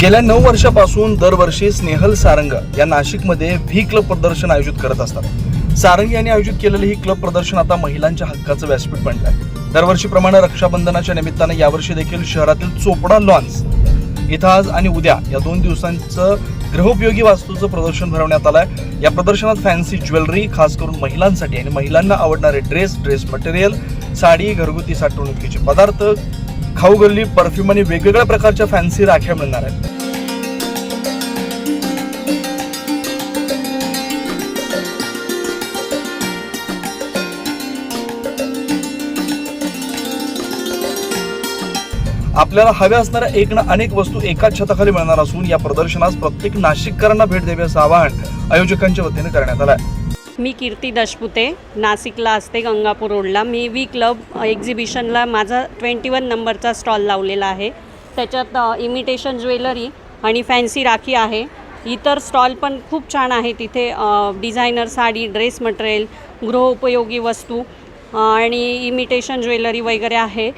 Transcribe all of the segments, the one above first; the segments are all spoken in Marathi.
गेल्या 9 वर्षापासून दरवर्षी स्नेहल सारंग या नाशिकमध्ये व्ही क्लब प्रदर्शन आयोजित करत असतात। सारंग यांनी आयोजित केलेले ही क्लब प्रदर्शन आता महिलांच्या हक्काचं व्यासपीठ बनलं आहे। दरवर्षीप्रमाणे रक्षाबंधनाच्या निमित्ताने यावर्षी देखील शहरातील चोपडा लॉन्स इथं आज आणि उद्या या 2 दिवसांचं गृहोपयोगी वस्तूंचं प्रदर्शन भरवण्यात आलंय। या प्रदर्शनात फॅन्सी ज्वेलरी, खास करून महिलांसाठी आणि महिलांना आवडणारे ड्रेस मटेरियल, साडी, घरगुती साठवणुकीचे पदार्थ, खाऊ गल्ली, परफ्यूम आणि वेगवेगळ्या प्रकारच्या फॅन्सी राख्या मिळणार आहेत। आपल्याला हव्या असणाऱ्या एक ना अनेक वस्तू एकाच छताखाली मिळणार असून या प्रदर्शनास प्रत्येक नाशिककरांना भेट द्यावी असं आवाहन आयोजकांच्या वतीने करण्यात आलं आहे। मी कीर्ती दशपुते, नाशिकला असते, गंगापूर रोडला। मी व्ही क्लब एक्झिबिशनला माझा 21 नंबरचा स्टॉल लावलेला आहे। त्याच्यात इमिटेशन ज्वेलरी आणि फॅन्सी राखी आहे। इतर स्टॉल पण खूप छान आहे। तिथे डिझायनर साडी, ड्रेस मटेरियल, गृहोपयोगी वस्तू आणि इमिटेशन ज्वेलरी वगैरे आहे।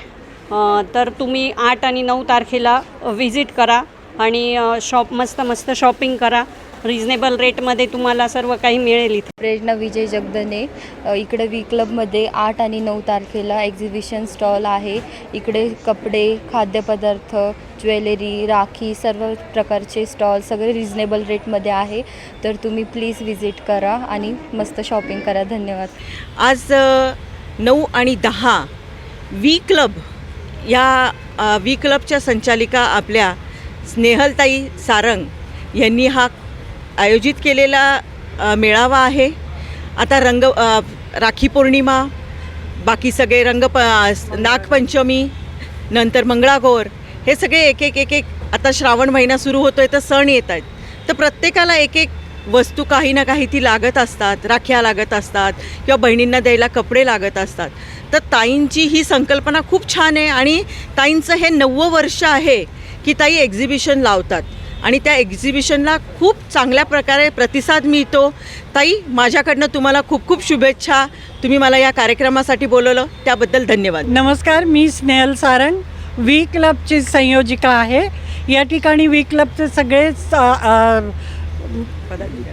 तर तुम्ही 8 आणि 9 तारखेला व्हिजिट करा आणि मस्त शॉपिंग करा। रिजनेबल रेटमध्ये तुम्हाला सर्व काही मिळेल। इथे प्रेरणा विजय जगदने इकडे व्ही क्लबमध्ये 8 आणि 9 तारखेला एक्झिबिशन स्टॉल आहे। इकडे कपडे, खाद्यपदार्थ, ज्वेलरी, राखी, सर्व प्रकारचे स्टॉल सगळे रिजनेबल रेटमध्ये आहे। तर तुम्ही प्लीज व्हिजिट करा आणि मस्त शॉपिंग करा। धन्यवाद। आज 9 आणि 10 व्ही क्लब या व्ही क्लबच्या संचालिका आपल्या स्नेहलताई सारंग यांनी हा आयोजित केलेला मेळावा आहे। आता राखी पौर्णिमा, बाकी सगळे नागपंचमी, नंतर मंगळागौर, हे सगळे एक आता श्रावण महिना सुरू होतोय तर सण येत आहेत। तर प्रत्येकाला एक वस्तू काही ना काही ती लागत असतात, राख्या लागत असतात किंवा बहिणींना द्यायला कपडे लागत असतात। तर ताईंची ही संकल्पना खूप छान आहे आणि ताईंचं हे 9वं वर्ष आहे की ताई एक्झिबिशन लावतात आणि त्या एक्झिबिशनला खूप चांगल्या प्रकारे प्रतिसाद मिळतो। ताई, माझ्याकडनं तुम्हाला खूप खूप शुभेच्छा। तुम्ही मला या कार्यक्रमासाठी बोलवलं त्याबद्दल धन्यवाद। नमस्कार, मी स्नेहल सारंग, व्ही क्लबची संयोजिका आहे। या ठिकाणी व्ही क्लबचे सगळेच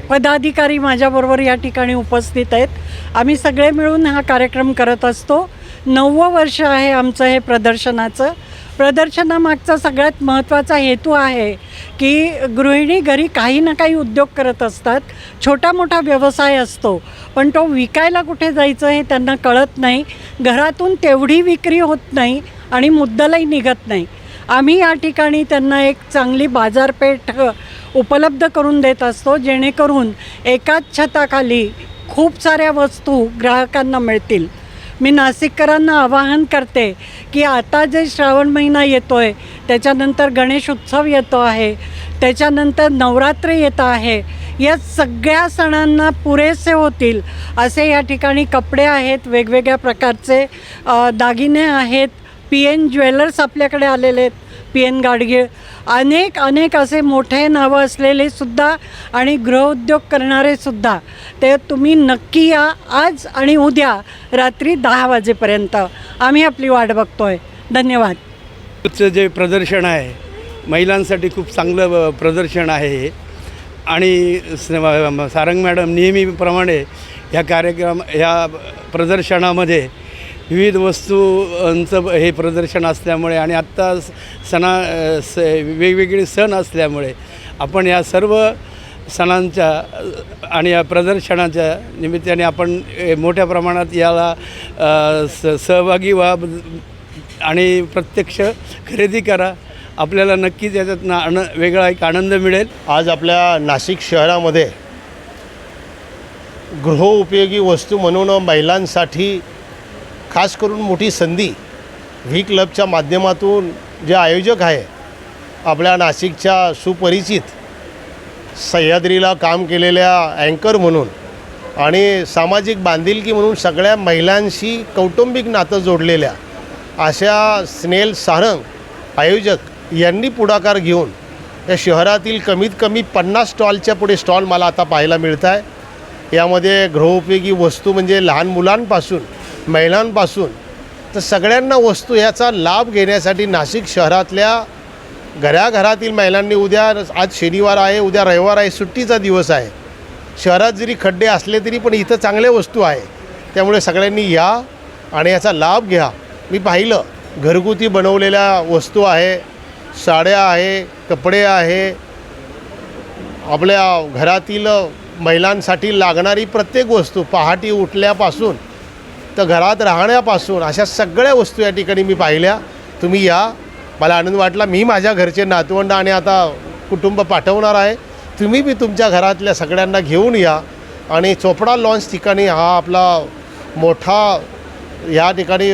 पदाधिकारी माझ्याबरोबर या ठिकाणी उपस्थित आहेत। आम्ही सगळे मिळून हा कार्यक्रम करत असतो। 9वं वर्ष आहे आमचं हे प्रदर्शनाचं। प्रदर्शनामागचा सगळ्यात महत्त्वाचा हेतू आहे की गृहिणी घरी काही ना काही उद्योग करत असतात, छोटा मोठा व्यवसाय असतो, पण तो विकायला कुठे जायचं हे त्यांना कळत नाही। घरातून तेवढी विक्री होत नाही आणि मुद्दलही निघत नाही। आम्ही या ठिकाणी त्यांना एक चांगली बाजारपेठ उपलब्ध करून देत असतो, जेणेकरून एकाच छताखाली खूप साऱ्या वस्तू ग्राहकांना मिळतील। मी नाशिककरांना आवाहन करते की आता जे श्रावण महिना येतो आहे, त्याच्यानंतर गणेश उत्सव येतो आहे, त्याच्यानंतर नवरात्र येतं आहे। या सगळ्या सणांना पुरेसे होतील असे या ठिकाणी कपडे आहेत, वेगवेगळ्या प्रकारचे दागिने आहेत। PN ज्वेलर्स आपल्याकडे आलेले आहेत, PN गाडगीळ, अनेक असे मोठे नावं असलेले सुद्धा आणि गृहउद्योग करणारे सुद्धा। ते तुम्ही नक्की या आज आणि उद्या रात्री 10 वाजेपर्यंत। आम्ही आपली वाट बघतोय। धन्यवाद। जे प्रदर्शन आहे महिलांसाठी खूप चांगलं प्रदर्शन आहे हे आणि सारंग मॅडम नेहमीप्रमाणे ह्या प्रदर्शनामध्ये विविध वस्तूंचं हे प्रदर्शन असल्यामुळे आणि आत्ता वेगवेगळे सण असल्यामुळे आपण या सर्व सणांच्या आणि या प्रदर्शनाच्या निमित्ताने आपण मोठ्या प्रमाणात याला सहभागी व्हा आणि प्रत्यक्ष खरेदी करा। आपल्याला नक्कीच याच्यातनं वेगळा एक आनंद मिळेल। आज आपल्या नाशिक शहरामध्ये गृहोपयोगी वस्तू म्हणून महिलांसाठी खास करून मोठी संधी व्ही क्लबच्या माध्यमातून जे आयोजक आहे आपल्या नाशिकच्या सुपरिचित सह्याद्रीला काम केलेल्या अँकर म्हणून आणि सामाजिक बांधिलकी म्हणून सगळ्या महिलांशी कौटुंबिक नातं जोडलेल्या अशा स्नेहल सारंग आयोजक यांनी पुढाकार घेऊन या शहरातील कमीत कमी 50 स्टॉलच्या पुढे स्टॉल मला आता पाहायला मिळत आहे। यामध्ये गृहोपयोगी वस्तू म्हणजे लहान मुलांपासून महिलांपासून तर सगळ्यांना वस्तू याचा लाभ घेण्यासाठी नाशिक शहरातल्या घराघरातील महिलांनी उद्या, आज शनिवार आहे, उद्या रविवार आहे, सुट्टीचा दिवस आहे, शहरात जरी खड्डे असले तरी पण इथं चांगल्या वस्तू आहे. त्यामुळे सगळ्यांनी या आणि याचा लाभ घ्या. मी पाहिलं घरगुती बनवलेल्या वस्तू आहे, साड्या आहे, कपडे आहे, आपल्या घरातील महिलांसाठी लागणारी प्रत्येक वस्तू, पहाटे उठल्यापासून तर घरात राहण्यापासून अशा सगळ्या वस्तू या ठिकाणी मी पाहिल्या. तुम्ही या, मला आनंद वाटला. मी माझ्या घरचे नातवंड आणि आता कुटुंब पाठवणार आहे. तुम्ही बी तुमच्या घरातल्या सगळ्यांना घेऊन या आणि चोपडा लॉन्च ठिकाणी हा आपला मोठा या ठिकाणी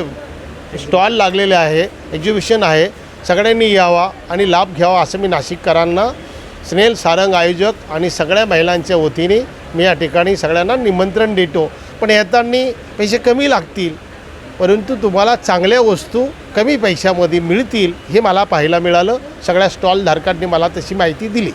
स्टॉल लागलेले आहे, एक्झिबिशन आहे. सगळ्यांनी यावा आणि लाभ घ्यावा असं मी नाशिककरांना, स्नेहल सारंग आयोजक आणि सगळ्या महिलांच्या वतीने मी या ठिकाणी सगळ्यांना निमंत्रण देतो. पण येताना पैसे कमी लागतील, परंतु तुम्हाला चांगल्या वस्तू कमी पैशामध्ये मिळतील हे मला पाहायला मिळालं. सगळ्या स्टॉल धारकांनी मला तशी माहिती दिली.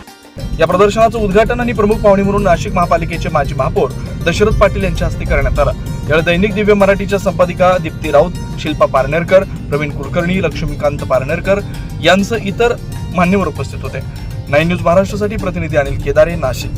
या प्रदर्शनाचं उद्घाटन आणि प्रमुख पाहुणे म्हणून नाशिक महापालिकेचे माजी महापौर दशरथ पाटील यांच्या हस्ते करण्यात आलं. यावेळी दैनिक दिव्य मराठीच्या संपादिका दीप्ती राऊत, शिल्पा पारनेरकर, प्रवीण कुलकर्णी, लक्ष्मीकांत पारनेरकर यांसह इतर मान्यवर उपस्थित होते. 9 न्यूज महाराष्ट्रासाठी प्रतिनिधी अनिल केदारे, नाशिक.